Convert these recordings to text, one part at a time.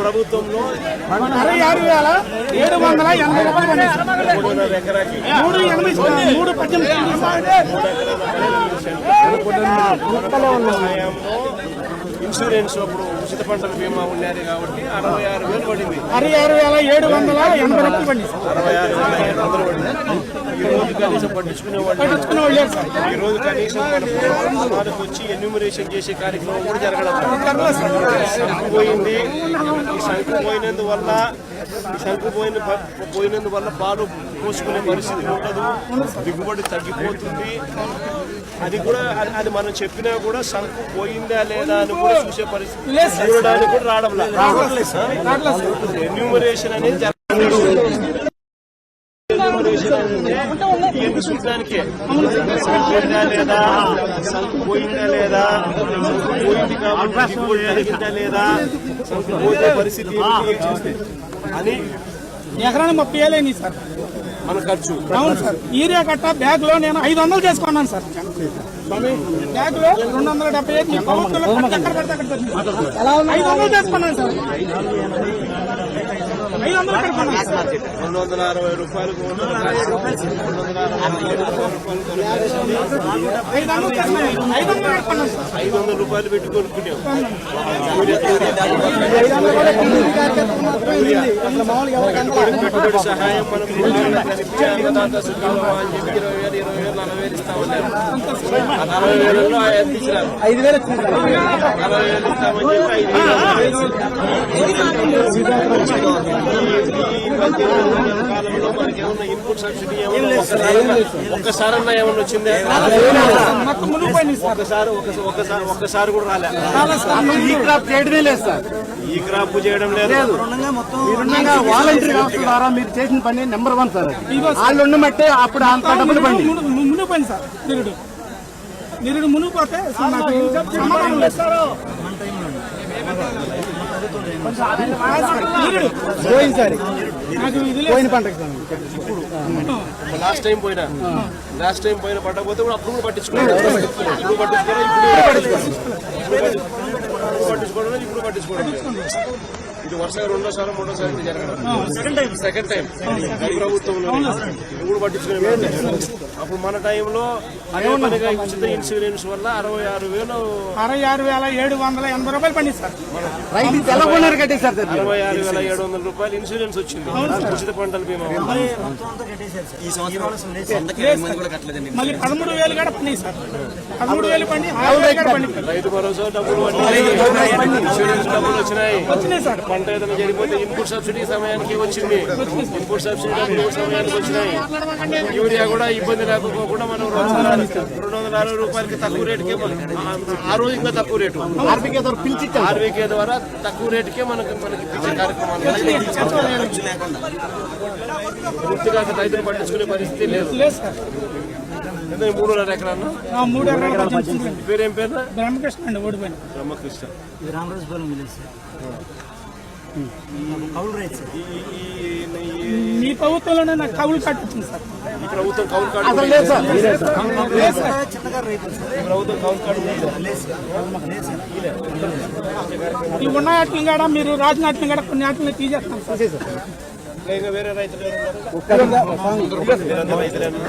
ప్రభుత్వంలో 66,718 ఇన్సూరెన్స్ అప్పుడు ఉచిత పంటల బీమా ఉన్నది కాబట్టి 66,000 పడింది. 66,780 పడింది. 66,500 పడింది. ఈ రోజు కనీసం పట్టించుకునేవాళ్ళు ఈ రోజు కనీసం వాళ్ళకి వచ్చి ఎన్యూమరేషన్ చేసే కార్యక్రమం కూడా జరగడం. సంకు పోయింది. ఈ సంకు పోయినందువల్ల పాలు పోసుకునే పరిస్థితి ఉండదు, దిగుబడి తగ్గిపోతుంది. అది కూడా అది మనం చెప్పినా కూడా సంకు పోయిందా లేదా అని కూడా చూసే పరిస్థితి చూడడానికి కూడా రావడం లేదు. ఎన్యూమరేషన్ అనేది చూడడానికే పోయిందా లేదా, సంకు పోయిందా లేదా, పోయింది కాబట్టి దిగుబడి తగ్గిందా లేదా, సంకు పోయే పరిస్థితి చూస్తే అని ఎకరాన్ని 30,000 సార్ మన ఖర్చు. అవును సార్. యూరియా కట్ట బ్యాగ్ లో నేను 500 చేసుకున్నాను సార్. బ్యాగ్ లో 275 500 చేసుకున్నాను సార్. 260 రూపాయలకు 500 రూపాయలు పెట్టి కొనుక్కున్నాం. పెట్టుబడి సహాయం మనం అన్నదాత సుఖీభవ అని చెప్పి 20,000, 20,000, 40,000 ఇస్తా ఉన్నారు. 40,000లో 5,000 ఇస్తామని కాలంలో మనకి ఏమన్నా ఇన్పుట్ సబ్సిడీ ఒక్కసారన్నా ఏమన్నా వచ్చిందే? ఒక్కసారి కూడా రాలేదు. ఈ క్రాప్ చేయడమే లేదు సార్. ఈ క్రాప్ చేయడం లేదు. వాలంటీర్ వ్యవస్థ ద్వారా మీరు చేసిన పని నెంబర్ 1 సార్. వాళ్ళు ఉండమంటే అప్పుడు అంత డబ్బులు పండి మునిగిపోయింది సార్. నిరుడు మునిగిపోతే పోయిన పంటకి లాస్ట్ టైం పోయినా పట్టకపోతే కూడా అప్పుడు పట్టించుకోవడం ఇప్పుడు పట్టించుకోవడం. ఇది వరుసగా 2వ సారి 3వ సారి జరగడం. సెకండ్ టైం ప్రభుత్వంలో ఇప్పుడు పట్టించుకునే. అప్పుడు మన టైంలో ఉచిత ఇన్సూరెన్స్ వల్ల 66,780 రూపాయలు పండింది సార్. 66,700 రూపాయలు ఇన్సూరెన్స్ వచ్చింది ఉచిత పంటల బీమా. మళ్ళీ 13,000 కూడా పండింది సార్. 13,000 పండి రైతు భరోసా డబ్బులు ఇన్సూరెన్స్ డబ్బులు వచ్చినాయి సార్. పంట ఏదైనా జరిగిపోతే ఇన్పుట్ సబ్సిడీ సమయానికి వచ్చింది. ఇన్పుట్ సబ్సిడీ డబ్బులు సమయానికి వచ్చినాయి. యూరియా కూడా ఇబ్బంది లేకపోకుండా మనం 260 రూపాయలకి తక్కువ రేటుకే, ఆ రోజు ఇంకా తక్కువ రేటు ఆర్వీకే ద్వారా తక్కువ రేటుకే మనకి ఇచ్చే కార్యక్రమాలు పూర్తిగా రైతులు పట్టించుకునే పరిస్థితి లేదు. 3.5 ఎకరాలు. 3 ఎకరాలు. పేరేం పేరు? బ్రహ్మకృష్ణ అండి. ఓడిపోయిన బ్రహ్మకృష్ణ. మీ ప్రభుత్వంలోనే నాకు కౌలు కట్టించింది సార్. ఈ ప్రభుత్వం కౌలు కార్డు ఈ ఉన్న వాటిని కూడా మీరు రాసిన వాటిని కూడా కొన్ని వాటిని తీసేస్తాం సార్. ఇంకా వేరే రైతులు మీరంతా రైతులేనా?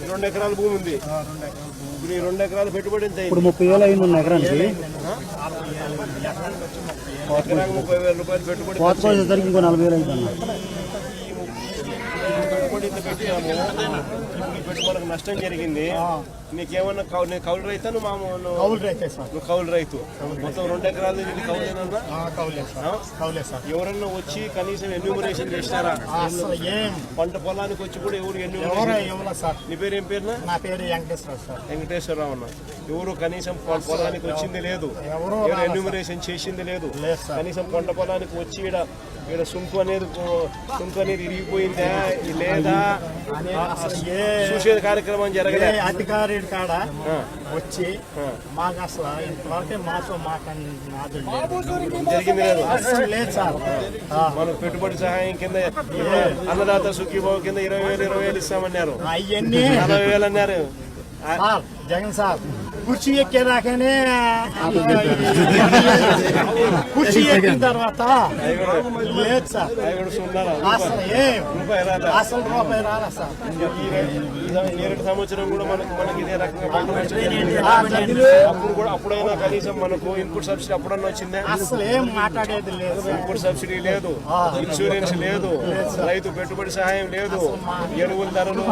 రెండు ఎకరాల భూమి ఉంది. ఇప్పుడు ఈ 2 ఎకరాలు పెట్టుబడి ఎంత అయింది? ఇప్పుడు 30,000 అయింది ఉన్న ఎకరానికి. ఎకరానికి 30,000 రూపాయలు పెట్టుబడి. కోత కోసేసరికి ఇంకో 40,000 అయింది. పెట్టుబడి ఇంత పెట్టాము. ఈ పెట్టుబడికి నష్టం జరిగింది. నీకేమన్నా నేను కౌలు రైతా? నువ్వు మామూలు కౌలు రైతే సార్. నువ్వు కౌలు రైతు. మొత్తం 2 ఎకరాలు ఇది కౌలేనన్నా? Cowley sir. ఎవరన్నా వచ్చి కనీసం ఎన్యూమరేషన్ చేసినారా? పంట పొలానికి వచ్చి కూడా ఎవరు సార్. నీ పేరు ఏం పేరునా? నా పేరు వెంకటేశ్వర సార్. వెంకటేశ్వరరావు అన్న. ఎవరు కనీసం పొలానికి వచ్చింది లేదు, ఎవరు ఎన్యూమరేషన్ చేసింది లేదు. కనీసం పంట పొలానికి వచ్చి ఈడ సుంకు అనేది ఇరిగిపోయిందా లేదా చూసే కార్యక్రమం జరగలే. అధికారి కాడ వచ్చి మాకు అసలు ఇంతవరకే మాతో జరిగింది లేదు. లేదు సార్. మనకు పెట్టుబడి సహాయం కింద అన్నదాత సుఖీభావ కింద 20,000 ఇస్తామన్నారు. అవన్నీ 40,000 అన్నారు. జగన్ సార్ కుర్చీ ఎక్కేదాకానే కుర్చీ ఎక్కిన తర్వాత లేదు సార్. అసలు అసలు రూపాయి రాలా సార్. ఈ 2 సంవత్సరం కూడా మనకి ఇదే రకంగా అప్పుడైనా కనీసం మనకు ఇన్పుట్ సబ్సిడీ అప్పుడన్నా వచ్చిందా? అసలు ఏం మాట్లాడేది లేదు. ఇన్పుట్ సబ్సిడీ లేదు, ఇన్సూరెన్స్ లేదు, రైతు పెట్టుబడి సహాయం లేదు, ఎరువుల ధరలు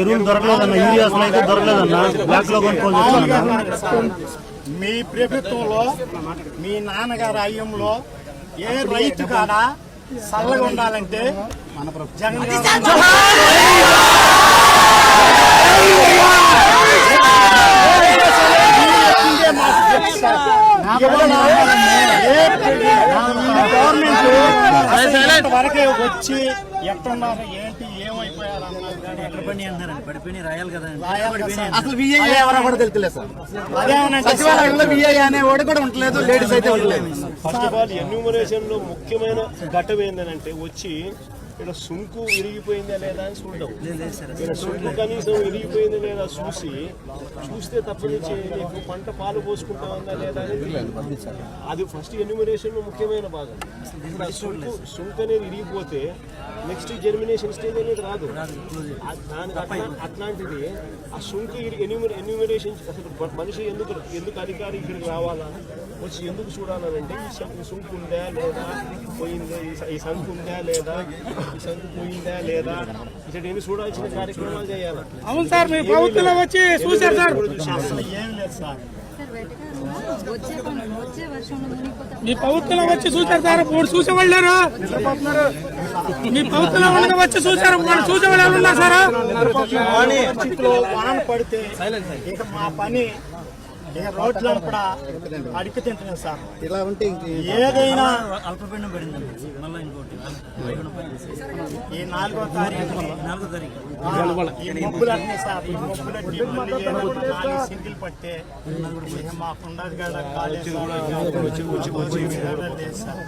ఎరువులు దొరకలేదన్న, యూరియా దొరకలేదన్న. బ్లాక్ లో మీ ప్రభుత్వంలో మీ నాన్నగారి అయ్యంలో ఏ రైతు కాడా చల్లగా ఉండాలంటే జగన్ గవర్నమెంట్ వరకే వచ్చి ఎట్టున్నారు ఏంటి ఏమైపోయారు అసలు విఐ ఎవరో కూడా తెలుస్తలేదు సార్. సచివాలయంలో విఐ అనేవాడు కూడా ఉండలేదు, లేడీస్ అయితే ఉండలేదు. ఫస్ట్ ఆఫ్ ఆల్ ఎన్యూమరేషన్ లో ముఖ్యమైన ఘట్టం ఏంటంటే వచ్చి ఇక్కడ సుంకు ఇరిగిపోయిందా లేదా అని చూడడం. సుంకు కనీసం ఇరిగిపోయిందా లేదా చూస్తే తప్పనిచ్చి నీకు పంట పాలు పోసుకుంటా ఉందా లేదా అనేది అది ఫస్ట్ ఎన్యూమరేషన్ లో ముఖ్యమైన భాగం. సుంకు అనేది ఇరిగిపోతే నెక్స్ట్ జర్మినేషన్ స్టేజ్ అనేది రాదు. అట్లాంటిది ఆ సుంకు ఎన్యూమరేషన్ అసలు మనిషి ఎందుకు అధికారి ఇక్కడికి రావాలా, వచ్చి ఎందుకు చూడాలంటే ఈ సుంకు ఉందా లేదా పోయిందా, ఈ సంకు ఉందా లేదా, ఈ సంకు పోయిందా లేదా, ఇటు ఎన్ని చూడాల్సిన కార్యక్రమాలు చేయాలి. అవును సార్, మీ ప్రభుత్వంలో వచ్చి చూశారు సార్. ఏం లేదు సార్, మీ ప్రభుత్వంలో వచ్చి చూశారు సార్. ఇప్పుడు చూసేవాళ్ళు మీ ప్రభుత్వంలో ఉండగా వచ్చి చూశారు, చూసేవాళ్ళు ఎవరు ఉన్నారు సార్? వాన పడితే ఇక మా పని ఇక రోడ్లను కూడా అడిగి తింటున్నాం సార్. ఇలా ఉంటే ఏదైనా అల్పపీడనం పడిందండి. మళ్ళీ ఇంకోటి ఈ 4వ తారీఖు ఈ మబ్బులన్నీ సార్, ఈ మబ్బులన్నీ సింగిల్ పట్టే మాకుండదు కదా కాలేజ్ సార్.